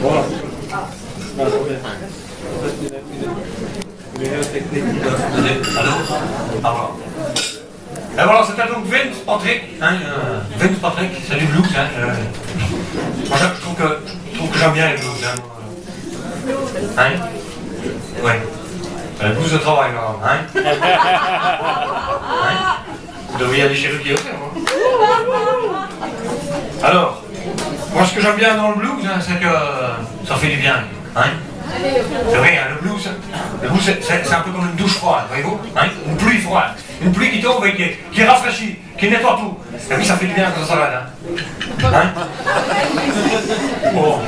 Voilà. Alors, et voilà, c'était donc Vince Patrick, hein, Vince Patrick, c'est du blues, hein. Moi, je trouve que j'aime bien les blues, hein. Hein? Ouais. Le blues de travail, là, hein. Hein? Vous devriez aller chez Ruki aussi, hein. Alors, moi, ce que j'aime bien dans le blues, hein, c'est que ça fait du bien, hein. C'est vrai, hein, le blues c'est un peu comme une douche froide, voyez-vous, hein, une pluie froide, une pluie qui tombe et qui rafraîchit, qui nettoie tout. Et puis ça fait du bien quand ça s'arrête, hein. Hein? Bon.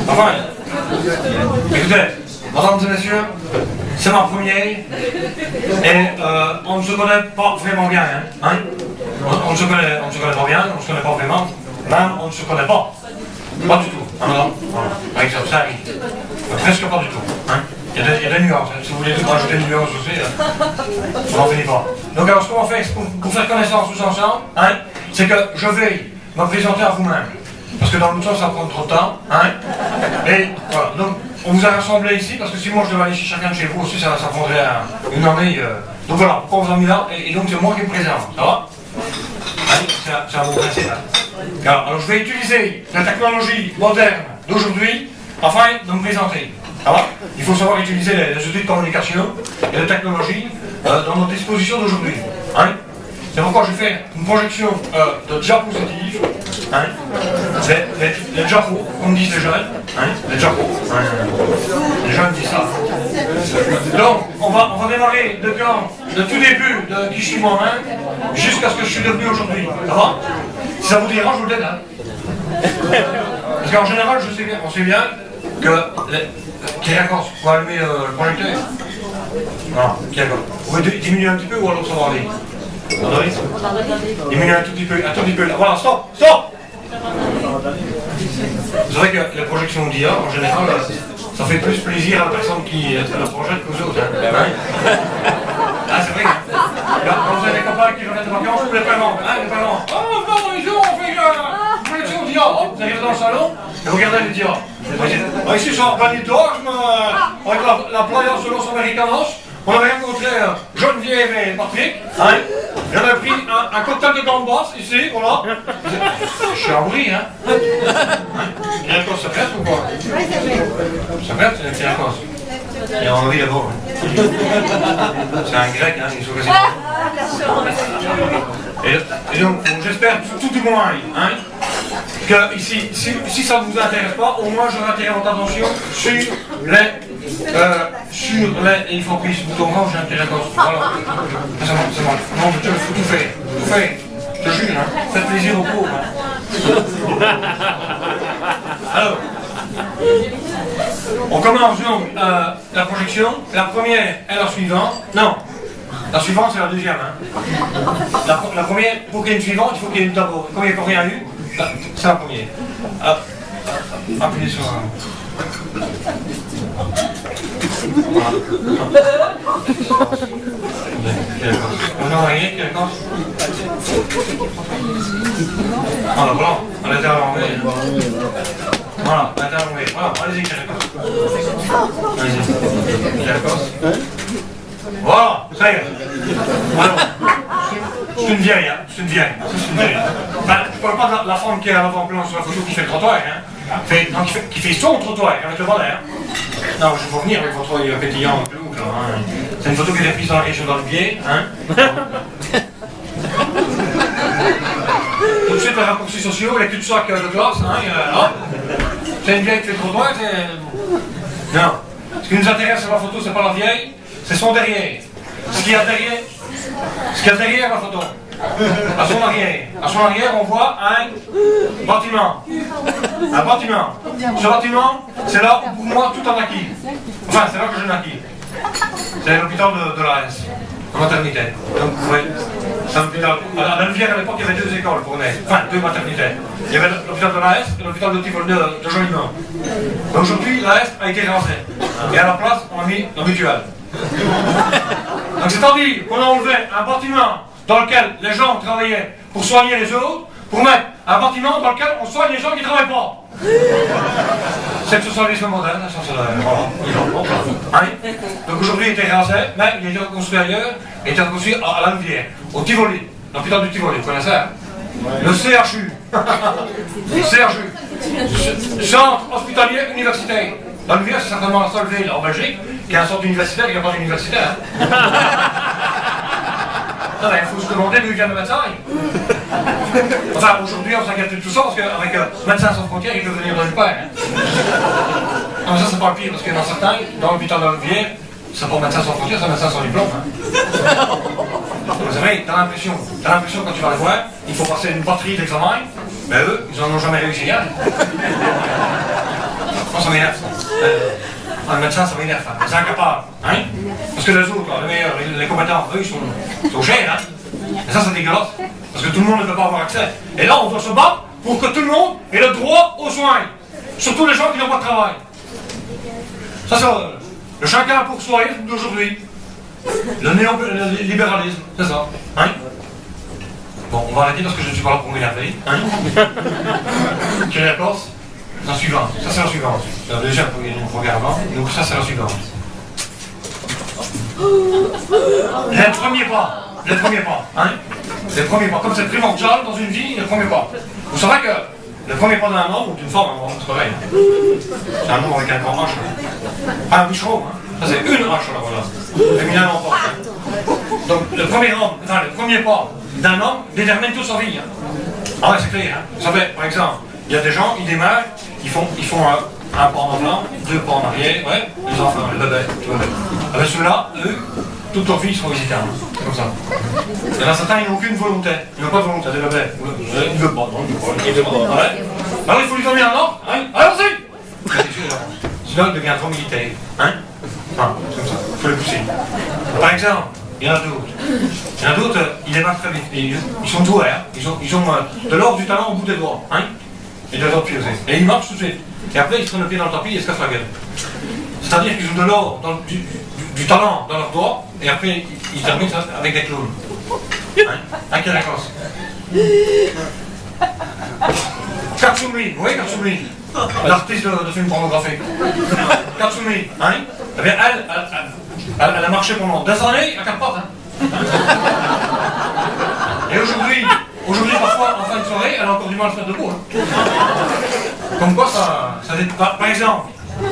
Enfin, écoutez, mesdames et messieurs, c'est ma première, et on ne se connaît pas vraiment bien, hein. On ne se connaît pas bien, on ne se connaît pas vraiment, même on ne se connaît pas. Pas du tout. Non, avec ça arrive. Presque pas du tout. Hein. Il y a des nuances. Hein. Si vous voulez rajouter des nuances aussi, on n'en finit pas. Donc alors ce qu'on va faire pour faire connaissance tous ensemble, hein, c'est que je vais me présenter à vous-même. Parce que dans le temps ça prend trop de temps. Hein. Et voilà. Donc on vous a rassemblés ici parce que si moi je devais aller chez chacun de chez vous aussi, ça prendrait une année. Donc voilà, pourquoi on vous a mis là, et donc c'est moi qui me présente. Ça va? C'est un bon principe. Hein. Alors je vais utiliser la technologie moderne d'aujourd'hui afin de me présenter. Il faut savoir utiliser les outils de communication et les technologies dans nos dispositions d'aujourd'hui. Hein. C'est pourquoi je vais faire une projection de diapositives. Hein. Les diapos, comme disent les jeunes. Hein. Les diapos. Hein. Les jeunes disent ça. Donc, on va démarrer de tout début de qui je suis moi-même jusqu'à ce que je suis devenu aujourd'hui. Ça va? Si ça vous dérange, je vous l'aide. Hein. Parce qu'en général, on sait bien que qui raconte pour allumer le projecteur. Non, qui raconte. Vous pouvez diminuer un petit peu ou alors ça va aller? Attendez. Diminuer un tout petit peu, là. Voilà, stop. Vous savez que les projections d'IA, en général, ça fait plus plaisir à la personne qui la projette qu'aux autres. Hein. Ah, c'est vrai. Quand vous avez des copains qui reviennent de vacances, vous les parents. Hein, les parents. Oh, non, ici, on fait une projection d'IA. Hop, vous arrivez dans le salon et vous regardez les d'IA. Ici, c'est un magnétosme avec la playa de Los Americanos. On avait rencontré Geneviève et Patrick. Hein. Et on a pris un cocktail de gambas ici, voilà. Je suis en bruit, hein. Kyriakos, ça prête ou quoi? Ça prête, Kyriakos? Il a envie d'abord. C'est un grec, hein, il faut que c'est. Et donc, j'espère tout du moins, hein, que ici, si ça ne vous intéresse pas, au moins je vais attirer votre attention sur les infoprises. Vous orange, hein, Kyriakos. Voilà. C'est bon. Non, je faut tout faire. Tout faire. Je te jure, hein. Faites plaisir aux pauvres. Hein. Alors, on commence donc la projection. La première est la suivante. Non, la suivante c'est la deuxième. Hein. La première, pour qu'il y ait une suivante, il faut qu'il y ait une d'abord. Comme il n'y a rien eu, c'est la première. Appuyez sur on a rien, Kyriakos. Voilà, on était à l'envers. Voilà, on était à l'envers. Voilà, allez-y, Kyriakos. Allez-y. Kyriakos. Voilà, ça y est. Alors, c'est une vieille, hein. C'est une vieille. Enfin, je parle pas de la femme qui est à l'avant-plan sur la photo qui fait le trottoir, hein. Qui fait son trottoir avec le volet, hein. Non, je vais revenir avec votre œil pétillant un peu. Hein. C'est une photo qui est prise dans la région d'Albier, hein. Tout de suite les raccourcis sociaux, les cul-de-sac de classe, hein. C'est une vieille qui fait le trottoir, c'est. Non. Ce qui nous intéresse sur la photo, c'est pas la vieille, c'est son derrière. Ce qu'il y a derrière la photo. À son arrière, on voit un bâtiment. Un bâtiment. Ce bâtiment, c'est là où pour moi tout en acquis. Enfin, c'est là que je naquis. C'est l'hôpital de l'AS, en maternité. Donc, vous voyez, c'est un hôpital. À la Louvière, à l'époque, il y avait deux écoles pour naître. Enfin, deux maternités. Il y avait l'hôpital de l'AS et l'hôpital de Jolimont. Aujourd'hui, l'AS a été rasé. Et à la place, on a mis la mutuelle. Donc, c'est-à-dire qu'on a enlevé un bâtiment dans lequel les gens travaillaient pour soigner les autres, pour mettre un bâtiment dans lequel on soigne les gens qui ne travaillent pas. C'est le socialisme moderne, ça c'est voilà. Donc aujourd'hui il était français, mais il a été reconstruit ailleurs, il a été reconstruit à la Louvière, au Tivoli, dans l'hôpital du Tivoli, vous connaissez ça? Le CHU. Le CHU. Centre hospitalier universitaire. La Louvière, c'est certainement la seule ville en Belgique qui a un centre universitaire qui n'a pas d'universitaire. Hein. Il faut se demander d'où vient le médecin. Enfin, aujourd'hui, on s'inquiète de tout ça parce qu'avec Médecins sans frontières, il peut venir de nulle part. Hein. Non, mais ça, c'est pas le pire parce que dans certains, dans l'hôpital de la Louvière, c'est pas Médecins sans frontières, c'est Médecins sans diplôme. Hein. Vous savez, t'as l'impression quand tu vas les voir, il faut passer une batterie d'examens, mais eux, ils n'en ont jamais réussi. Hein. Moi, ça m'énerve. Un médecin, ça m'énerve. Hein. Les incapables. Hein. Parce que les autres, les meilleurs, les compétents, eux, ils sont chers. Hein. Et ça, c'est dégueulasse. Parce que tout le monde ne peut pas avoir accès. Et là, on doit se battre pour que tout le monde ait le droit aux soins. Surtout les gens qui n'ont pas de travail. Ça, c'est le chacun pour soi d'aujourd'hui. Le néolibéralisme, c'est ça. Hein. Bon, on va arrêter parce que je ne suis pas là pour m'énerver. Hein. Tu es d'accord? La suivante. Ça, c'est la suivante. C'est la deuxième programme. Donc, ça, c'est la suivante. Les premiers pas. Les premiers pas. Hein. Les premiers pas. Comme c'est primordial dans une vie, les premiers pas. Vous savez que le premier pas d'un homme ou d'une femme, on se réveille. C'est un homme avec un grand H. Un bûcheron. Hein. Ça, c'est une hache, là, voilà. Éminemment pas. Hein. Donc, le premier pas d'un homme détermine toute sa vie. Hein. Ah ouais, c'est clair. Hein. Vous savez, par exemple, il y a des gens, ils démarrent, ils font un pas en avant, deux pas en arrière, ouais, les enfants, les bébés, tout le monde. Avec ceux-là, eux, toute leur vie, ils seront hésitants. C'est comme ça. Il y en a certains, ils n'ont aucune volonté. Ils n'ont pas de volonté, des bébés. Ils ne veulent pas, non, ils veulent pas. Ouais. Alors, il faut lui donner un ordre, hein. Allons-y! Sinon, il devient trop militaire. Hein? Enfin, c'est comme ça. Il faut le pousser. Par exemple, il y en a d'autres. Il y en a d'autres, ils démarrent très vite. Ils sont doués, hein. Ils ont de l'ordre du talent au bout des doigts. Hein? Et de l'ordre pied aussi. Et ils marchent tout de suite. Et après, ils se prennent le pied dans le tapis et se cassent la gueule. C'est-à-dire qu'ils ont de l'ordre, du talent dans leurs doigts, et après, ils terminent avec des clowns. Hein? Un Kérakos. Katsumi, vous voyez Katsumi? L'artiste de film pornographique. Katsumi, hein? Eh bien, elle a marché pendant des années à quatre pattes. Hein? Et aujourd'hui, parfois, en fin de soirée, elle a encore du mal à se mettre debout. Hein? Comme quoi, par exemple,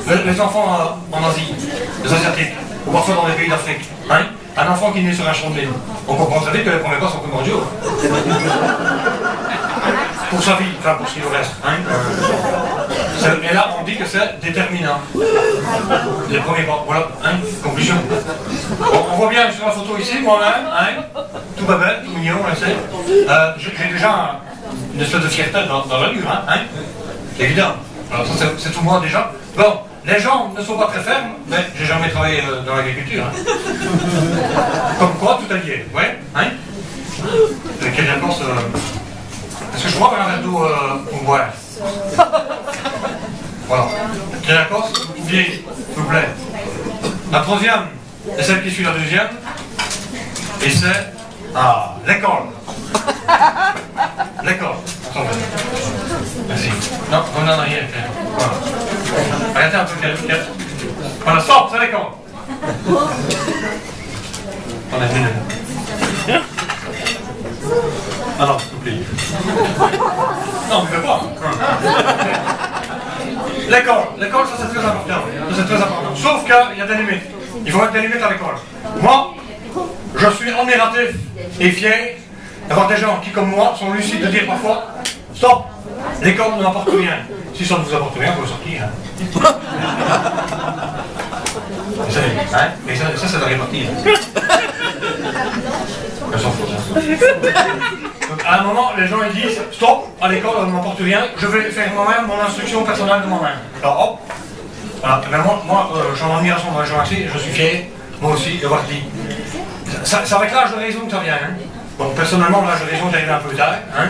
les enfants en Asie, les Asiatiques, ou parfois dans les pays d'Afrique, hein? Un enfant qui naît sur un champ de blé, on comprend très vite que les premiers pas sont primordiaux. Pour sa vie, enfin pour ce qu'il nous reste. Hein? Et là, on dit que c'est déterminant. Les premiers pas, voilà, hein? Conclusion. Bon, on voit bien sur la photo ici, moi-même, hein? Tout bébé, tout mignon, on le sait. J'ai déjà une espèce de fierté dans l'allure, hein? C'est évident. Alors ça, c'est tout moi déjà. Bon, les jambes ne sont pas très fermes, mais j'ai jamais travaillé dans l'agriculture. Hein? Comme quoi, tout est lié, ouais? Hein? Quelle réponse est-ce que je vois un verre d'eau pour boire? Voilà. Quelle réponse? Oubliez, s'il vous plaît. La troisième est celle qui suit la deuxième. Et c'est l'école. L'école. Merci. Non, revenez en arrière. Voilà. Arrêtez un peu. Voilà, stop, c'est l'école. On a fini. Ah non, s'il vous plaît. Non, mais pas. L'école, ça c'est très important. Ça c'est très important. Sauf qu'il y a des limites. Il faut mettre des limites à l'école. Moi, je suis admiratif et fier d'avoir des gens qui, comme moi, sont lucides de dire parfois stop, l'école ne m'apporte rien. Si ça ne vous apporte rien, vous le sortir. Hein. Et ça c'est la répartie. Elles s'en foutent. Donc à un moment, les gens ils disent stop, à l'école on ne m'apporte rien, je vais faire moi-même mon instruction personnelle de moi-même. Alors hop, voilà. Ben moi je suis en admiration de les gens ici, je suis fier, moi aussi, d'avoir dit. C'est avec l'âge de raison que ça vient. Hein. Bon, personnellement, l'âge de raison est arrivé un peu tard. Hein,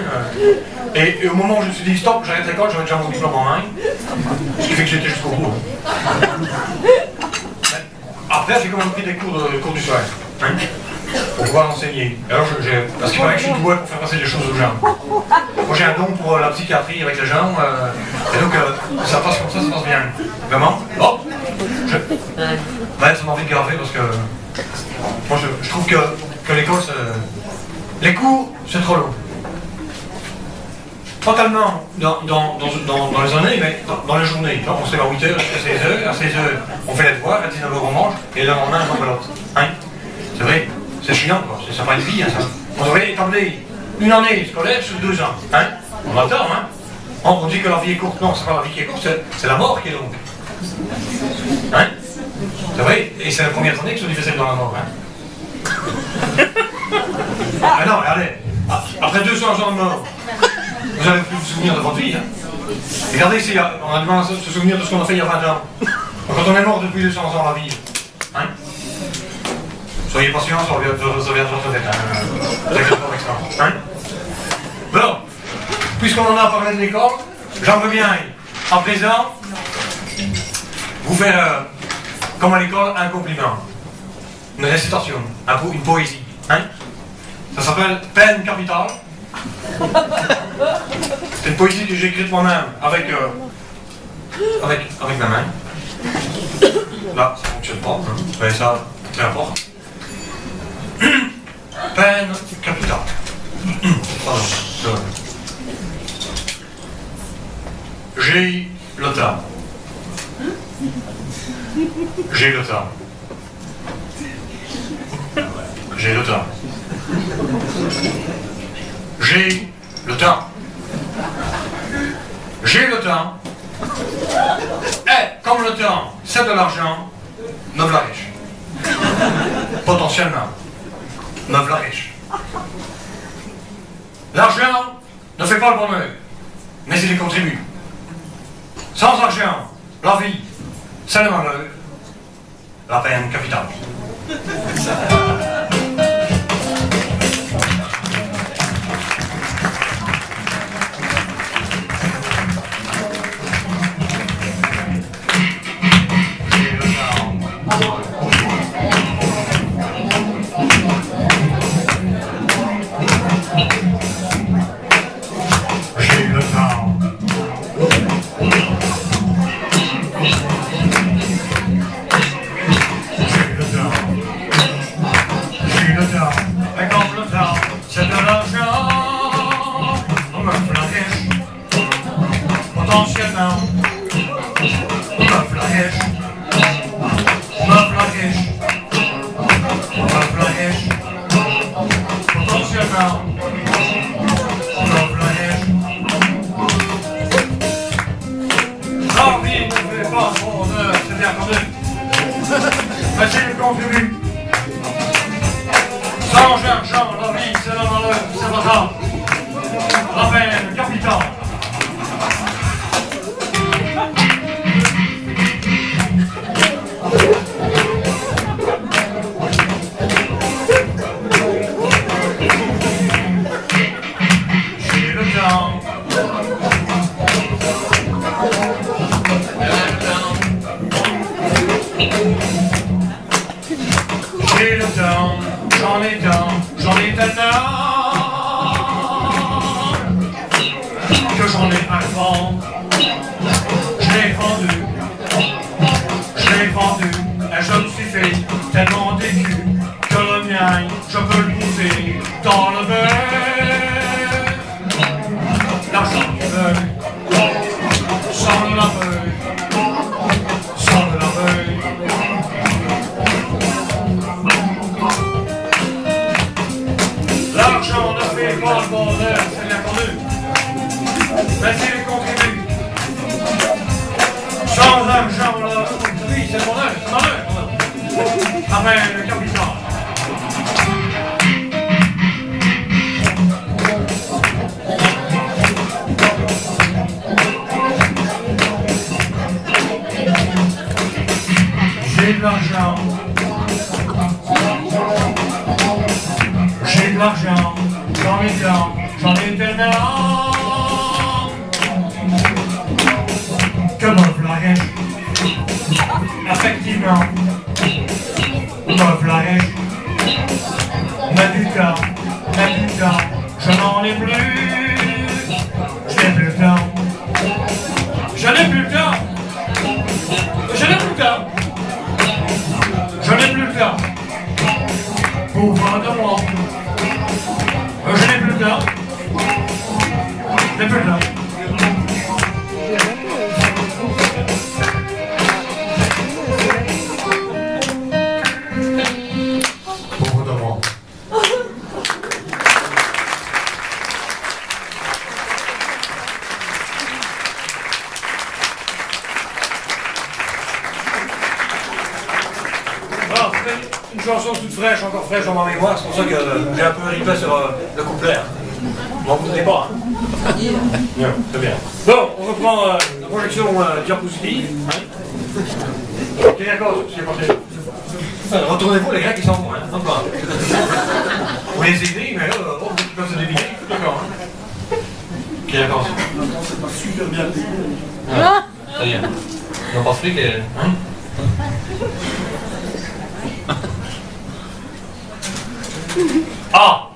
et au moment où je me suis dit stop, j'arrête l'école, j'avais déjà mon diplôme en main. Ce qui fait que j'étais jusqu'au bout. Après, j'ai quand même pris des cours du soir. Hein, pour pouvoir enseigner. Alors, parce qu'il paraît que je suis doué pour faire passer des choses aux gens. Moi j'ai un don pour la psychiatrie avec les gens, et donc ça passe comme ça passe bien. Vraiment. Oh ouais, ça m'a envie de graver parce que moi je trouve que l'école, les cours, c'est trop long. Pas tellement dans les années, mais dans les journées. On se lève à 8h jusqu'à 16h, à 16h on fait les devoirs, à 19h on mange, et le lendemain on rebelote. Hein? C'est vrai, c'est chiant quoi, c'est pas une vie. Hein, ça. On devrait établir une année scolaire sur 2 ans. Hein? On a tort, hein? On dit que la vie est courte, non, c'est pas la vie qui est courte, c'est la mort qui est longue. Hein? C'est vrai, et c'est la première année que sont difficiles dans la mort. Hein? Ah non, allez, après 200 ans de mort, vous n'allez plus vous souvenir de votre vie. Hein? Regardez ici, on a du mal à se souvenir de ce qu'on a fait il y a 20 ans. Quand on est mort depuis 200 ans, la vie. Hein? Soyez patients, ça reviendra très vite. Hein? Hein? Bon, puisqu'on en a parlé de l'école, j'en veux bien, à présent, vous faire, comme à l'école, un compliment. Une récitation, une poésie. Hein? Ça s'appelle Peine capitale. C'est une poésie que j'ai écrite moi-même avec ma main. Là, ça ne fonctionne pas. Hein. Mais ça, peu importe. Peine capitale. Pardon. J'ai le temps. J'ai le temps. J'ai le temps. J'ai le temps. J'ai le temps. Et comme le temps, c'est de l'argent, me voilà riche. Potentiellement, me voilà riche. L'argent ne fait pas le bonheur, mais il y contribue. Sans argent, la vie, c'est le malheur, la peine capitale. Je n'en ai plus. Je n'ai plus le temps. Je n'ai plus le temps. Je n'ai plus le temps. Pauvre de moi. Je n'ai plus le temps. Je n'ai plus le temps. Pauvre de moi. Voilà, c'était une chanson toute fraîche, encore fraîche dans ma mémoire, c'est pour ça que j'ai un peu ripé sur le couplet. Bon, vous n'êtes pas, hein? Bien, très bien. Bon, on reprend la projection diapositive. Hein? Ok, d'accord, c'est parti. Retournez-vous, les gars qui s'en vont, hein? Non, pas. Vous les aidez, mais oh, ils peuvent se débiter. D'accord, hein? Ok, d'accord. C'est pas super bien payé. Ah, ça y est. On n'a pas de fric et... Hein? Ah,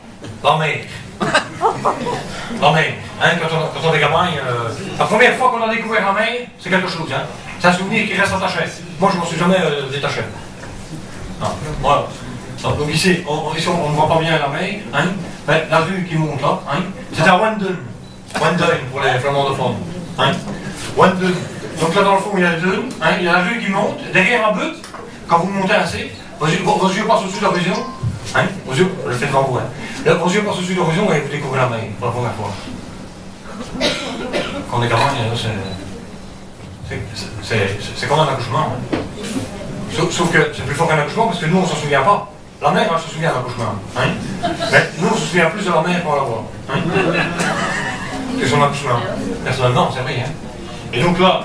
la mer. La mer. Hein, quand on est gamin, la première fois qu'on a découvert la mer, c'est quelque chose. Hein. C'est un souvenir qui reste attaché. Moi, je ne m'en suis jamais détaché. Non, voilà. Donc ici, on ne voit pas bien la mer. Hein. Mais la vue qui monte là, hein, c'est à Wenden. Wenden pour les flamands. Hein. Wenden. Donc là, dans le fond, il y a le dune, hein, il y a la vue qui monte. Derrière la butte, quand vous montez assez, vos yeux passent au-dessus de l'horizon. Hein, vos yeux, je le fais devant vous. Hein. Là, vos yeux passent au-dessus de l'horizon et vous découvrez la mer pour la première fois. Quand on est gamin, c'est comme un accouchement. Hein. Sauf que c'est plus fort qu'un accouchement parce que nous, on ne s'en souvient pas. La mer, elle se souvient de l'accouchement. Hein. Mais nous, on se souvient plus de la mer quand on la voit. Hein. Que son accouchement. Personnellement, c'est vrai. Hein. Et donc là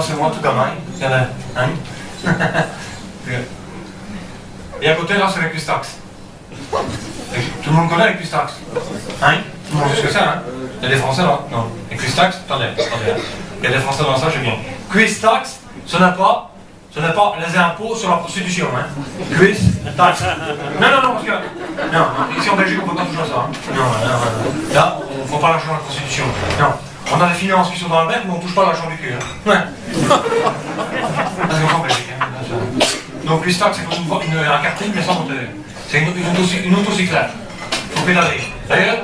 c'est moi tout gamin. Hein. Et à côté, là, c'est les Cuistax. Tout le monde connaît les Cuistax. Hein? Tout le monde sait ce que c'est, hein? Il y a des Français là? Non. Les Cuistax, attendez. Il y a des Français dans ça, je sais bien. Cuistax, ce n'est pas les impôts sur la prostitution, hein? Cuistax. Non, parce que. Non, ici en Belgique, on ne peut pas toucher à ça. Hein? Non. Là, on ne faut pas l'argent de la prostitution. Non. On a des finances qui sont dans la mer, mais on ne touche pas l'argent du cul. Hein? Ouais. Parce qu'on est en Belgique, hein? Donc Cuistax, c'est comme un karting, mais sans moteur. C'est une autocyclette. Il faut pédaler. D'ailleurs,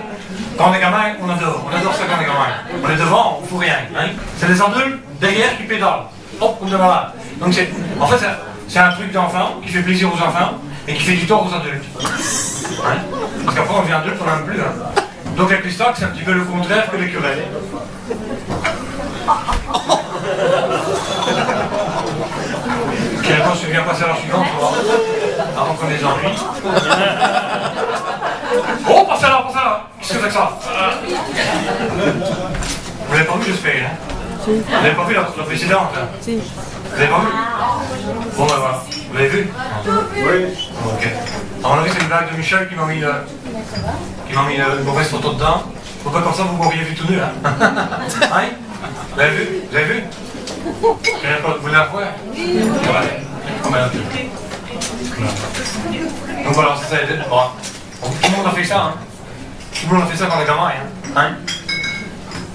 quand on est gamin, on adore ça quand on est gamin. On est devant, on ne fout rien. Hein. C'est les adultes derrière qui pédalent. Hop, comme de malade. Donc en fait, c'est un truc d'enfant qui fait plaisir aux enfants et qui fait du tort aux adultes. Hein. Parce qu'après, on devient adulte, on n'aime plus. Hein. Donc les Cuistax, c'est un petit peu le contraire que les querelles. Ok, attends, je viens passer à la suivante, avant qu'on les ennuie. Oh, passez là. Qu'est-ce que c'est que ça? Vous l'avez pas vu, j'espère, hein? Vous n'avez pas vu la précédente, hein? Si. Vous l'avez pas vu? Bon, ben voilà. Vous l'avez vu? Oui. Ok. À mon avis, c'est une blague de Michel qui m'a mis une mauvaise photo dedans. Faut pas comme ça, vous m'auriez vu tout nu, hein? Hein? Vous l'avez vu? Vous l'avez vu? Vous voulez la voir? Oui. Donc voilà, c'est ça. Bon. Tout le monde a fait ça, hein? Tout le monde a fait ça quand on est gamin, hein?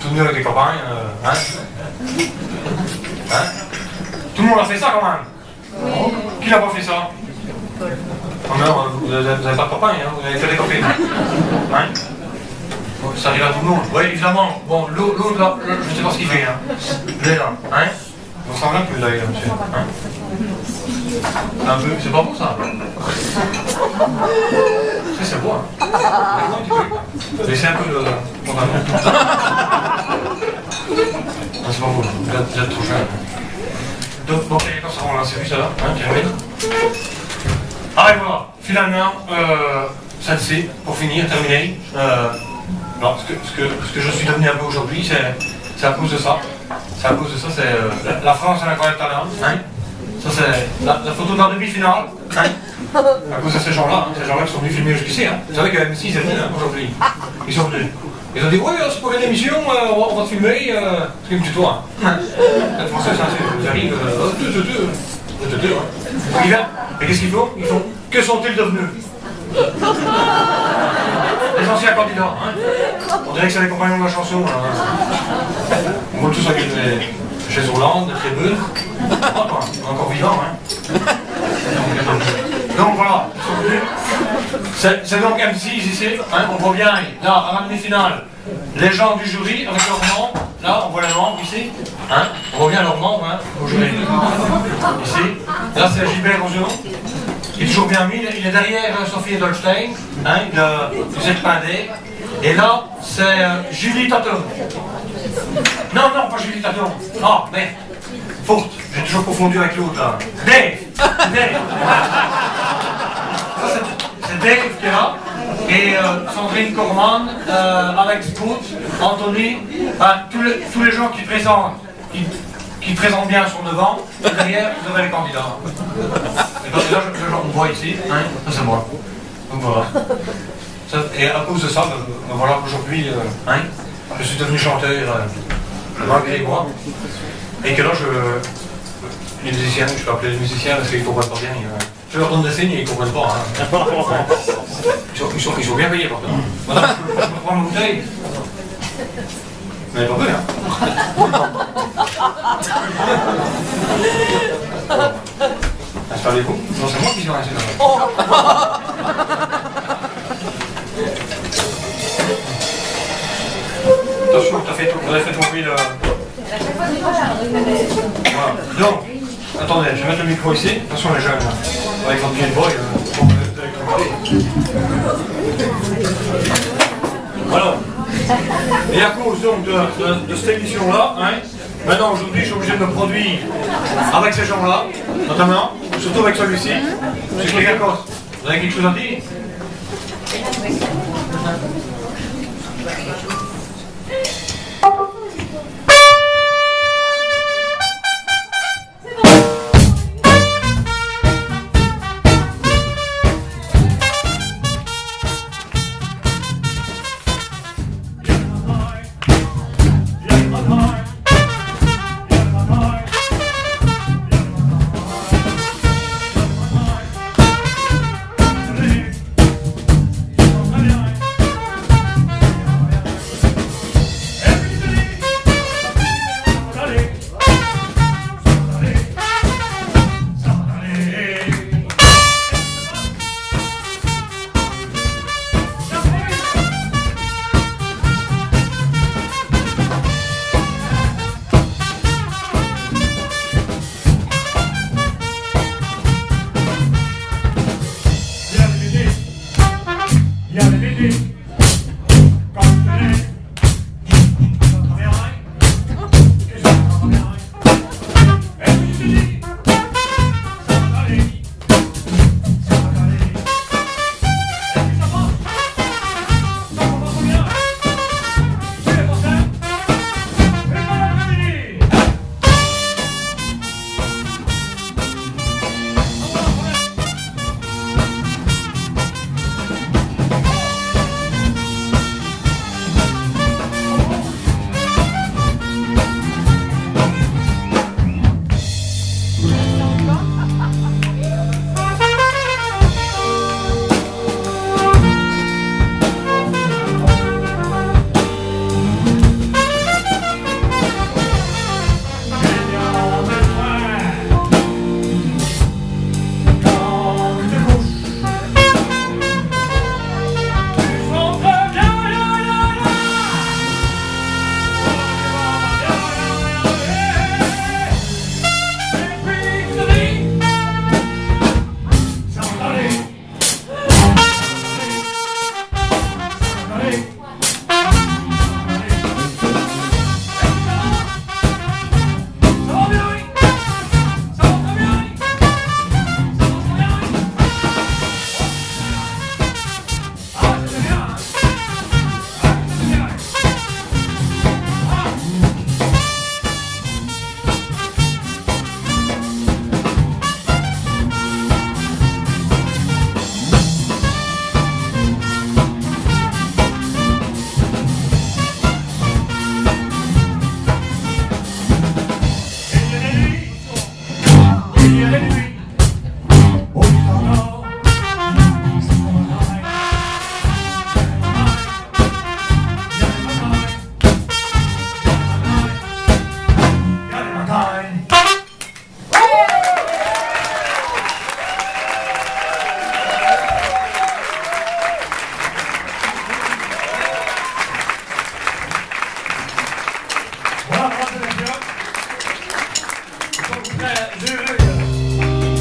Tout le monde avec des copains, hein? Tout le monde a fait ça quand même? Oui. Qui n'a pas fait ça? Oh non, vous n'avez pas de copains, hein? Vous avez que des copines. Hein? Ça arrive à tout le monde. Oui, évidemment. Bon, l'autre là, je ne sais pas ce qu'il fait, hein? Il est là, hein? On s'en un peu d'ailleurs, monsieur. Hein? Un peu, c'est pas bon ça. C'est beau, hein? Laissez un peu le. C'est pas beau, vous êtes trop jeune. Donc, bon, d'accord, ça va, c'est vu ça là, hein, terminé. Ah, et voilà, finalement, celle-ci, pour finir, terminé. Alors, ce que je suis devenu un peu aujourd'hui, c'est à cause de ça. C'est à cause de ça, c'est la France a un incroyable talent. Hein? Ça, c'est la photo de la demi-finale. Hein? À cause de ces gens-là, hein, ces gens-là qui sont venus filmer jusqu'ici. Hein? Vous savez que M6 est venu aujourd'hui. Ils sont venus. Ils ont dit, ouais, c'est pour une émission, on va te filmer, c'est comme tutoie. Les Français, ça, ils arrivent, ils viennent. Et qu'est-ce qu'ils font? Ils font, que sont-ils devenus? Les anciens candidats, hein? On dirait que c'est les compagnons de la chanson. Hein? faut tous avec chez Hollande, des tribunes. On est encore vivant, hein. Donc voilà, c'est donc M6 ici, hein, on voit bien, là, à la demi-finale, les gens du jury avec leurs membres, là, on voit les membres ici, hein, on voit bien leurs membres, hein, au jury. Ici, là c'est Gilbert Rozon, il est toujours bien mis, il est derrière Sophie Edelstein, hein, il s'est peindé, et là, c'est Julie Taton. Non, pas Julie Taton, ah, merde. Faute, j'ai toujours confondu avec l'autre là. Dave. C'est Dave qui est là. Et Sandrine Corman, Alex Booth, Anthony, tous les gens qui présentent bien sont devant. Et derrière, vous avez les candidats. Et donc là, on voit ici, hein, ça c'est moi. Donc voilà. Et à cause de ça, voilà, aujourd'hui, hein, je suis devenu chanteur malgré moi. Et que là, les musiciens, je peux appeler les musiciens parce qu'ils ne comprennent pas bien. Je leur donne des signes et ils ne comprennent pas. Hein. Ils sont bien payés pourtant. Voilà, je me prends ma bouteille. Mais pas peu, hein. Installez-vous. Non, c'est moi qui suis resté là. Attention, vous avez fait tomber le... Voilà. Donc, attendez, je vais mettre le micro ici. Attention les jeunes, avec votre Game Boy, voilà. Et à cause donc de cette émission-là, hein, maintenant aujourd'hui je suis obligé de me produire avec ces gens-là, notamment, surtout avec celui-ci. Monsieur Clégarcos, vous avez quelque chose à dire?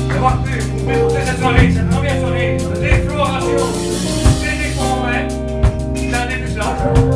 Je vois plus, vous pouvez porter cette soirée, cette première soirée, de défloration, c'est des convaincus, c'est un des plus larges.